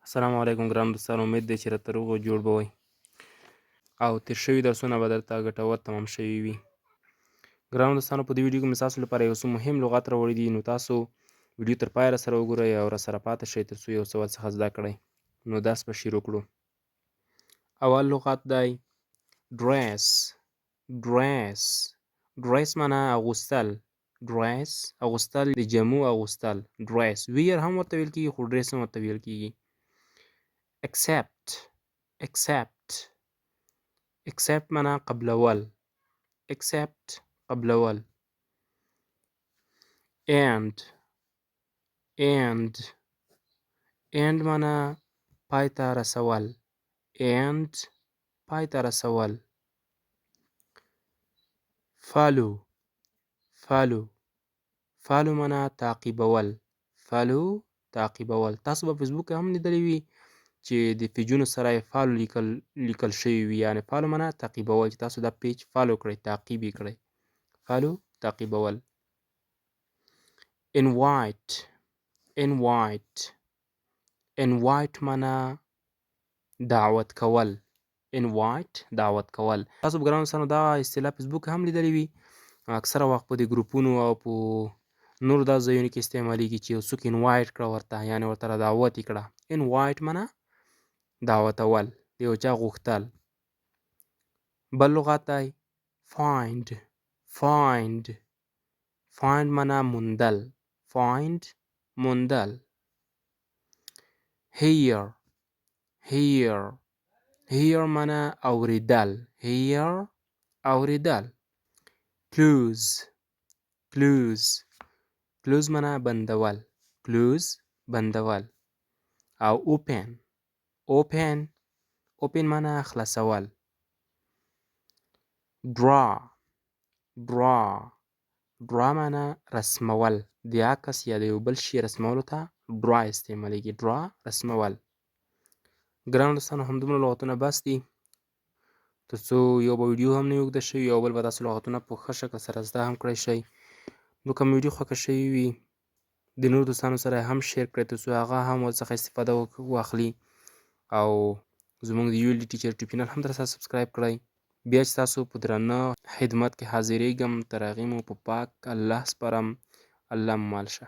السلام علیکم ګران دوستان، امید دی چې راته روغ او جوړ به وئ او تېر شوي درسونه به درته ګټور تمام شوي وي. ګرانو دوستانو، په دې ویډیو کې مې ستاسو لپاره یو څه مهم لغات راوړي دي، نو تاسو ویډیو تر پایه راسره وګورئ او راسره پاتې شئ تر څو یو څه ورڅخه زده کړئ. نو درس به شروع کړو. اول لغت دی ډریس. ډریس ډریس معنا اغوستل. ډریس اغوستل، د جامو اغوستل. ډریس ویر هم ورته ویل کېږي، خو ډریس هم ورته ویل کېږي. accept accept accept معنا قبلول. accept قبلول. and and معنا پای ته رسول. and پای ته رسول. follow follow معنا تعقیبول. follow تعقیبول. تاسو په فیسبوک هم لیدلی وي چې د پیجونو سره یې فالو لیکل شوي وي، یعنې فالو معنا تعقیبول، چې تاسو دا پیج فالو کړئ، تعقیب یې کړئ. فالو تعقیبول. invite invite معنا دعوت کول. invite دعوت کول. تاسو به ګرانو دوستانو دا اصطلاح فیسبوک هم لیدلی وي، اکثره وخت په دې ګروپونو او په نورو دا ځایونو کې استعمالیږي چې یو څوک انوایټ کړه ورته، یعنې ورته را دعوت یې کړه. invite معنا دعوتول، د یو چا غوښتل. بل لغت دی find find معنا موندل. find موندل. hear معنا اوریدل. hear اوریدل. close معنا بندول. close بندول. او open معنا خلاصول. draw معنا رسمول، د عکس یا د یو بل شي رسمولو ته draw استعمالیږي. draw رسمول. ګرانو دوستانو، همدومره لغتونه بس دي، تر څو یو به ویډیو هم نه وي اوږده شوي او بل به تاسو لغتونه په ښه شکل سره زده هم کړی شئ. نو که ویډیو خوښه شوي وي د نورو دوستانو سره هم شیر کړئ تر څو هغه هم ورڅخه استفاده واخلي، او زموږ د یولی ټیچر یوټیوب چینل هم درسره سبسکرایب کړئ. بیا چې تاسو په درانه خدمت کې حاضرېږم، تر هغې مو په پاک الله سپارم. الله مو مال شه.